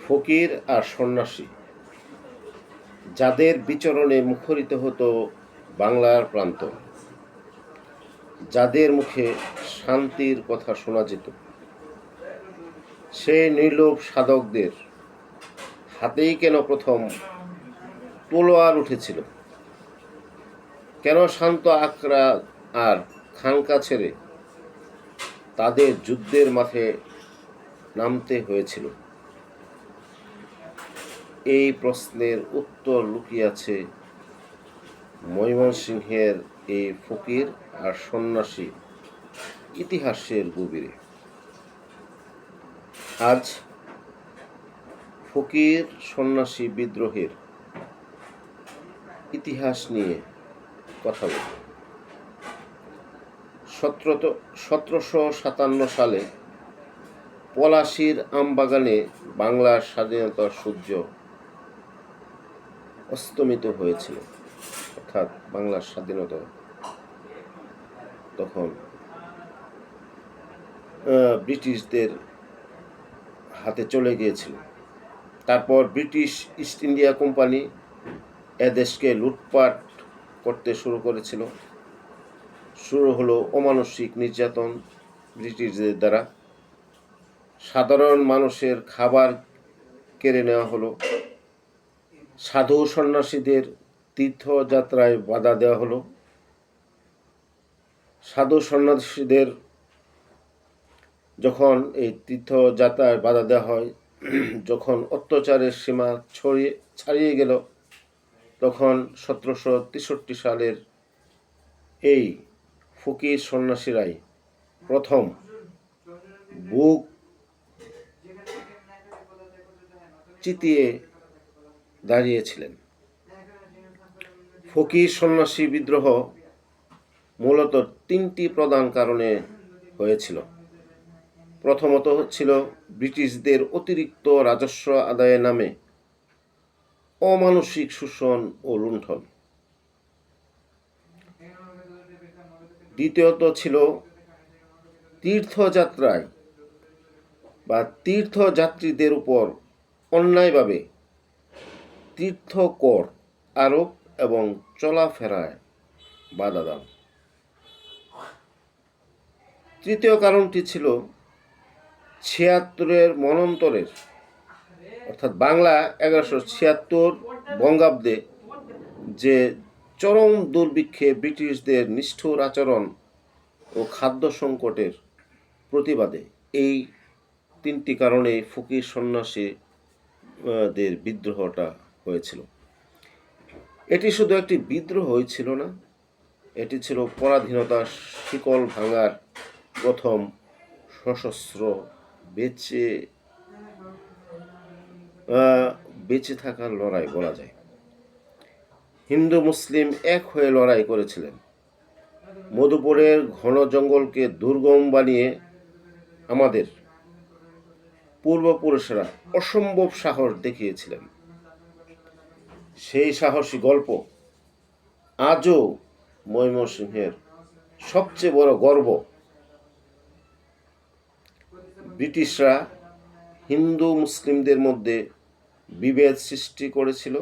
ফকির আর সন্ন্যাসী যাদের বিচরণে মুখরিত হতো বাংলার প্রান্তর, যাদের মুখে শান্তির কথা শোনা যেত, সেই নির্লোভ সাধকদের হাতেই কেন প্রথম তলোয়ার উঠেছিল? কেন শান্ত আকরা আর খানকা ছেড়ে তাদের যুদ্ধের মাঠে নামতে হয়েছিল? এই প্রশ্নের উত্তর লুকিয়ে আছে ময়মনসিংহের এই ফকির আর সন্ন্যাসী ইতিহাসের গভীরে। আজ ফকির সন্ন্যাসী বিদ্রোহের ইতিহাস নিয়ে কথা বলব। 1757 সালে পলাশীর আমবাগানে বাংলার স্বাধীনতার সূর্য অস্তমিত হয়েছিল, অর্থাৎ বাংলার স্বাধীনতা তখন ব্রিটিশদের হাতে চলে গিয়েছিল। তারপর ব্রিটিশ ইস্ট ইন্ডিয়া কোম্পানি এদেশকে লুটপাট করতে শুরু করেছিল। শুরু হলো অমানসিক নির্যাতন ব্রিটিশদের দ্বারা। সাধারণ মানুষের খাবার কেড়ে নেওয়া হলো, সাধু সন্ন্যাসীদের তীর্থযাত্রায় বাধা দেওয়া হলো। সাধু সন্ন্যাসীদের যখন এই তীর্থযাত্রায় বাধা দেওয়া হয়, যখন অত্যাচারের সীমা ছাড়িয়ে গেল, তখন 1763 সালের এই ফকির সন্ন্যাসীরাই প্রথম বুক চিতিয়ে দাঁড়িয়েছিলেন। ফকির সন্ন্যাসী বিদ্রোহ মূলত 3টি প্রধান কারণে হয়েছিল। প্রথমত ছিল ব্রিটিশদের অতিরিক্ত রাজস্ব আদায়ের নামে অমানসিক শোষণ ও লুণ্ঠন। দ্বিতীয়ত ছিল তীর্থযাত্রায় বা তীর্থযাত্রীদের উপর অন্যায়ভাবে তীর্থকর আরোপ এবং চলাফেরায় বাধা দান। তৃতীয় কারণটি ছিল 76 মন্বন্তরের, অর্থাৎ বাংলা 1176 বঙ্গাব্দে যে চরম দুর্ভিক্ষে ব্রিটিশদের নিষ্ঠুর আচরণ ও খাদ্য সংকটের প্রতিবাদে। এই 3টি কারণে ফকির সন্ন্যাসীদের বিদ্রোহটা হয়েছিল। এটি শুধু একটি বিদ্রোহই ছিল না, এটি ছিল পরাধীনতার শিকল ভাঙার প্রথম সশস্ত্র বেঁচে থাকার লড়াই বলা যায়। হিন্দু মুসলিম এক হয়ে লড়াই করেছিলেন। মধুপুরের ঘন জঙ্গলকে দুর্গম বানিয়ে আমাদের পূর্বপুরুষেরা অসম্ভব সাহস দেখিয়েছিলেন। সেই সাহসী গল্প আজও ময়মনসিংহের সবচেয়ে বড় গর্ব। ব্রিটিশরা হিন্দু মুসলিমদের মধ্যে বিভেদ সৃষ্টি করেছিল,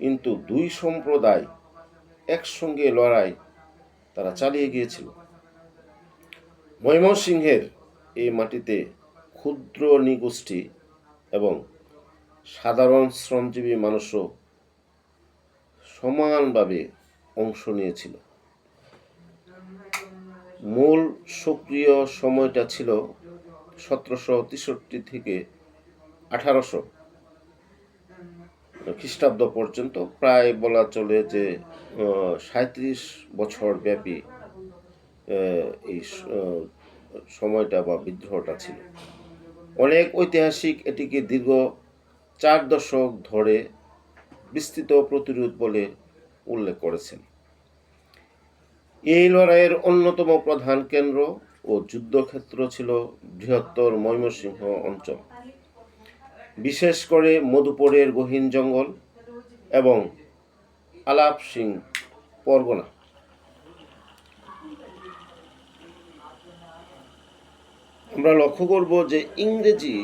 কিন্তু দুই সম্প্রদায় একসঙ্গে লড়াই তারা চালিয়ে গিয়েছিল। ময়মনসিংহের এই মাটিতে ক্ষুদ্র নৃগোষ্ঠী এবং সাধারণ শ্রমজীবী মানুষও সমানভাবে অংশ নিয়েছিল। মূল সক্রিয় সময়টা ছিল 1763 থেকে 1800 খ্রিস্টাব্দ পর্যন্ত, প্রায় বলা চলে যে 37 বছর ব্যাপী এই সময়টা বা বিদ্রোহটা ছিল। অনেক ঐতিহাসিক এটিকে দীর্ঘ 4 দশক ধরে বিস্তৃত প্রতিরোধ বলে উল্লেখ করেছেন। এই লড়াইয়ের অন্যতম প্রধান কেন্দ্র ও যুদ্ধক্ষেত্র ছিল বৃহত্তর ময়মনসিংহ অঞ্চল, বিশেষ করে মধুপুরের গহীন জঙ্গল এবং আলাপ সিং পরগনা। আমরা লক্ষ্য করব যে ইংরেজি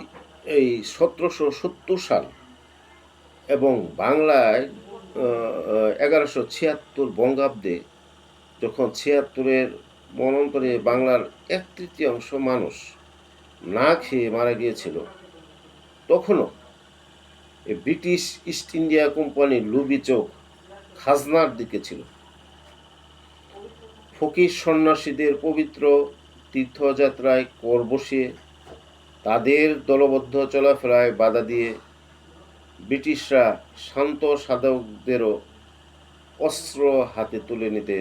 এই 1770 সাল এবং বাংলায় 1176 বঙ্গাব্দে, যখন 76-এর মন্বন্তরে বাংলার 1/3 মানুষ না খেয়ে মারা গিয়েছিল, তখনও এই ব্রিটিশ ইস্ট ইন্ডিয়া কোম্পানির লোভী চোখ খাজনার দিকে ছিল। ফকির সন্ন্যাসীদের পবিত্র তীর্থযাত্রায় কর বসিয়ে তাদের দলবদ্ধ চলাফেরায় বাধা দিয়ে ব্রিটিশরা শান্ত সাধকদেরও অস্ত্র হাতে তুলে নিতে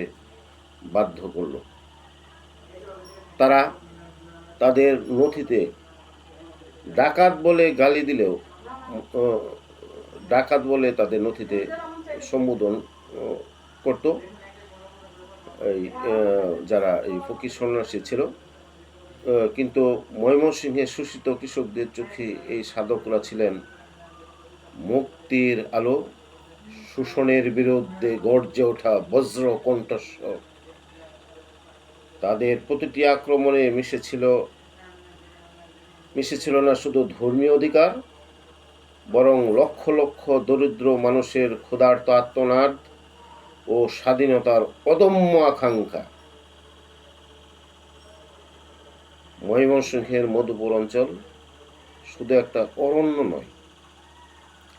বাধ্য করল। তারা তাদের নথিতে ডাকাত বলে গালি দিলেও ডাকাত বলে তাদের নথিতে সম্বোধন করত এই যারা এই ফকির সন্ন্যাসী ছিল। কিন্তু ময়মনসিংহের শোষিত কৃষকদের চোখে এই সাধকরা ছিলেন মুক্তির আলো, শোষণের বিরুদ্ধে গর্জে ওঠা বজ্র কণ্ঠস্বর। তাদের প্রতিটি আক্রমণে মিশেছিল না শুধু ধর্মীয় অধিকার, বরং লক্ষ লক্ষ দরিদ্র মানুষের ক্ষুধার্ত আর্তনাদ ও স্বাধীনতার অদম্য আকাঙ্ক্ষা। ময়মনসিংহের মধুপুর অঞ্চল শুধু একটা অরণ্য নয়,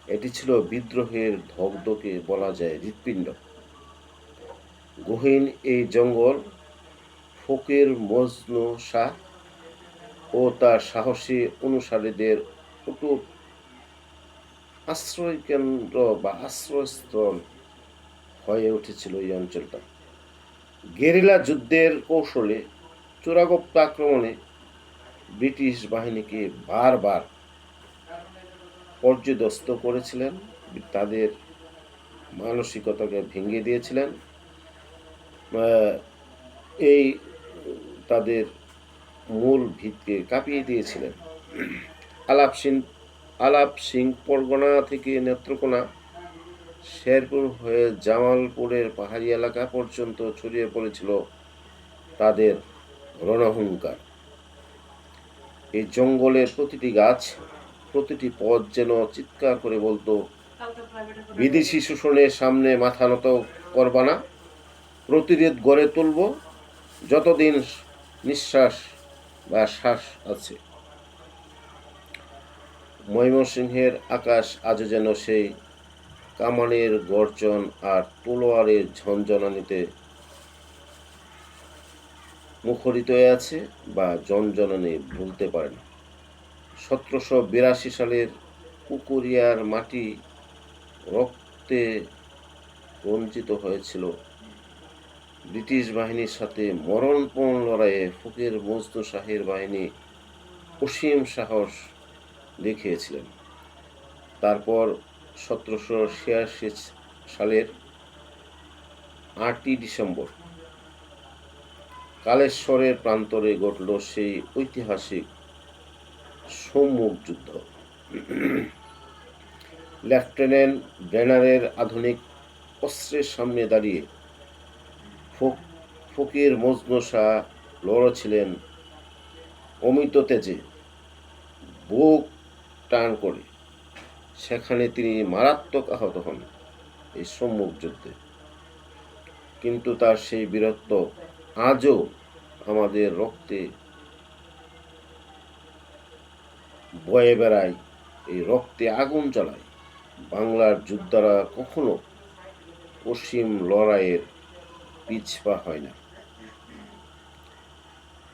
এটি ছিল বিদ্রোহের ধকধকে বলা যায় হৃৎপিণ্ড। গহীন এই জঙ্গল ফকির মজনু শাহ ও তার সাহসী অনুসারীদের অটুট আশ্রয়কেন্দ্র বা আশ্রয়স্থল হয়ে উঠেছিল এই অঞ্চলটা। গেরিলা যুদ্ধের কৌশলে চোরাগুপ্ত আক্রমণে ব্রিটিশ বাহিনীকে বারবার পর্যদস্ত করেছিলেন, তাদের মানসিকতাকে ভেঙে দিয়েছিলেন, এই তাদের মূল ভিতকে কাঁপিয়ে দিয়েছিলেন। আলাপ সিং পরগনা থেকে নেত্রকোনা, শেরপুর হয়ে জামালপুরের পাহাড়ি এলাকা পর্যন্ত ছড়িয়ে পড়েছিল তাদের রণহুঙ্কার। এই জঙ্গলের প্রতিটি গাছ, প্রতিটি পথ যেন চিৎকার করে বলতো, বিদেশি শোষণের সামনে মাথা নত করবা না, প্রতিরোধ গড়ে তুলব যতদিন নিঃশ্বাস বা শ্বাস আছে। ময়মনসিংহের আকাশ আজও যেন সেই কামানের গর্জন আর তলোয়ারের ঝনঝনানিতে মুখরিত হয়ে আছে, বা জনজননী ভুলতে পারে না। 1782 সালের পুকুরিয়ার মাটি রক্তে রঞ্জিত হয়েছিল। ব্রিটিশ বাহিনীর সাথে মরণপণ লড়াইয়ে ফকির মজনু শাহের বাহিনী অসীম সাহস দেখিয়েছিলেন। তারপর 1786 সালের 8ই ডিসেম্বর কালেশ্বরের প্রান্তরে ঘটল সেই ঐতিহাসিক সম্মুখ যুদ্ধ। লেফটেন্যান্ট ব্যানারের আধুনিক অস্ত্রের সামনে দাঁড়িয়ে ফকির মজনু শাহ লড়ছিলেন অমিত তেজে, বুক টান করে। সেখানে তিনি মারাত্মক আহত হন এই সম্মুখ যুদ্ধে, কিন্তু তার সেই বীরত্ব আজও আমাদের রক্তে বয়ে বেড়ায়, এই রক্তে আগুন জ্বালায়। বাংলার যোদ্ধারা কখনো অসীম লড়াইয়ের পিছপা হয় না।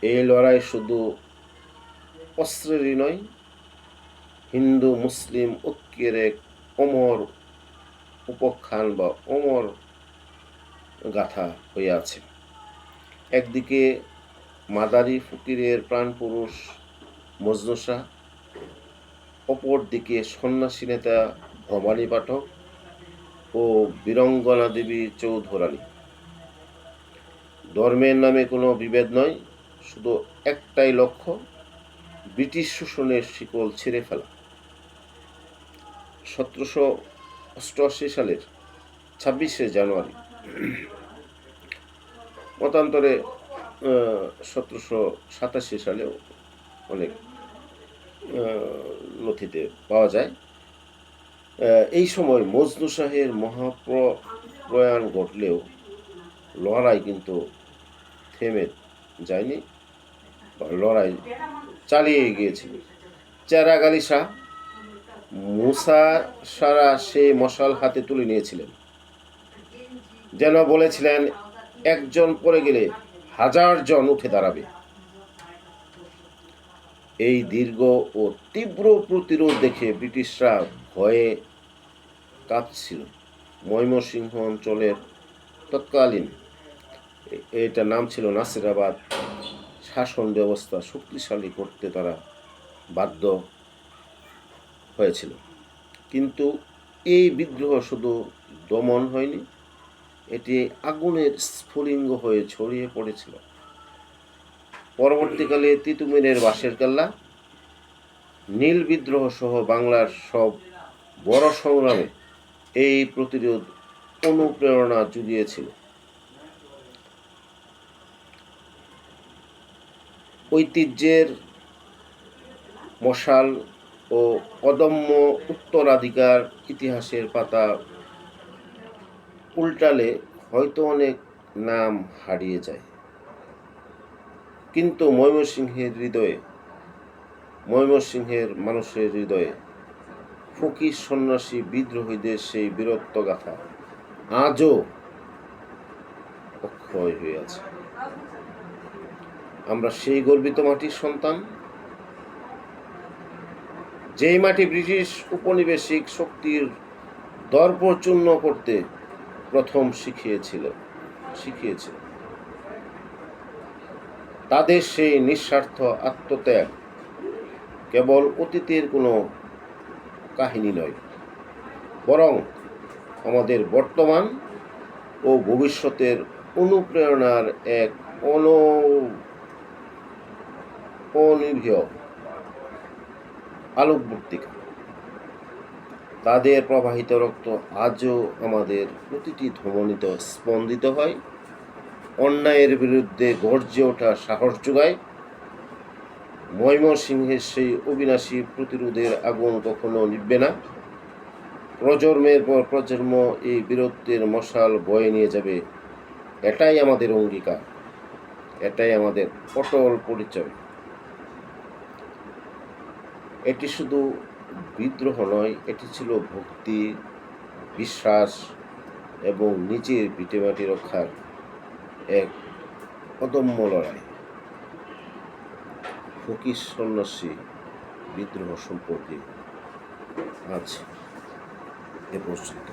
এই লড়াই শুধু অস্ত্রেরই নয়, হিন্দু মুসলিম ঐক্যের এক অমর উপাখ্যান বা অমর গাথা হয়ে আছে। একদিকে মাদারি ফকিরের প্রাণপুরুষ মজনু শাহ, অপরদিকে সন্ন্যাসী নেতা ভবানী পাঠক ও বীরঙ্গনা দেবী চৌধুরানী। ধর্মের নামে কোনো বিভেদ নয়, শুধু একটাই লক্ষ্য, ব্রিটিশ শোষণের শিকল ছিঁড়ে ফেলা। 1788 সালের 26শে জানুয়ারি, মতান্তরে 1787 সালেও অনেক নথিতে পাওয়া যায়। এই সময় মজনু শাহের মহাপ্রয়াণ ঘটলেও লড়াই কিন্তু থেমে যায়নি, বা লড়াই চালিয়ে গিয়েছিল। চেরাগ আলী শাহ মুসা সারা সেই মশাল হাতে তুলে নিয়েছিলেন, যেন বলেছিলেন একজন পড়ে গেলে 1000 জন উঠে দাঁড়াবে। এই দীর্ঘ ও তীব্র প্রতিরোধ দেখে ব্রিটিশরা ভয়ে কাঁপছিল। ময়মনসিংহ অঞ্চলের তৎকালীন, এটা নাম ছিল নাসিরাবাদ, শাসন ব্যবস্থা শক্তিশালী করতে তারা বাধ্য হয়েছিল। কিন্তু এই বিদ্রোহ শুধু দমন হয়নি, এটি আগুনের স্ফুলিঙ্গ হয়ে ছড়িয়ে পড়েছিল। পরবর্তীকালে তিতুমিরের বাঁশের কেল্লা, নীল বিদ্রোহ সহ বাংলার সব বড় সংগ্রামে এই প্রতিরোধ অনুপ্রেরণা জুগিয়েছিল। ঐতিহ্যের মশাল ও অদম্য উত্তরাধিকার, ইতিহাসের পাতা উল্টালে হয়তো অনেক নাম হারিয়ে যায়, কিন্তু ময়মনসিংহের মানুষের হৃদয়ে ফকির সন্ন্যাসী বিদ্রোহীদের সেই বীরত্ব গাথা আজও অক্ষয় হয়ে আছে। আমরা সেই গর্বিত মাটির সন্তান, যেই মাটি ব্রিটিশ উপনিবেশিক শক্তির দর্প চূর্ণ করতে প্রথম শিখিয়েছিল। তাদের সেই নিঃস্বার্থ আত্মত্যাগ কেবল অতীতের কোনো কাহিনী নয়, বরং আমাদের বর্তমান ও ভবিষ্যতের অনুপ্রেরণার এক অনির্ভীয় আলোকবর্তিকা। তাদের প্রবাহিত রক্ত আজও আমাদের প্রতিটি ধমনীতে স্পন্দিত হয়, অন্যায়ের বিরুদ্ধে গর্জে ওঠা সাহস যোগায়। ময়মনসিংহের সেই অবিনাশী প্রতিরোধের আগুন কখনো নিভবে না। প্রজন্মের পর প্রজন্ম এই বীরত্বের মশাল বয়ে নিয়ে যাবে। এটাই আমাদের অঙ্গীকার, এটাই আমাদের অটল পরিচয়। এটি শুধু বিদ্রোহ নয়, এটি ছিল ভক্তি, বিশ্বাস এবং নিজের ভিটেমাটি রক্ষার এক অদম্য লড়াই। ফকির সন্ন্যাসী বিদ্রোহ সম্পর্কে আজ এ পর্যন্ত।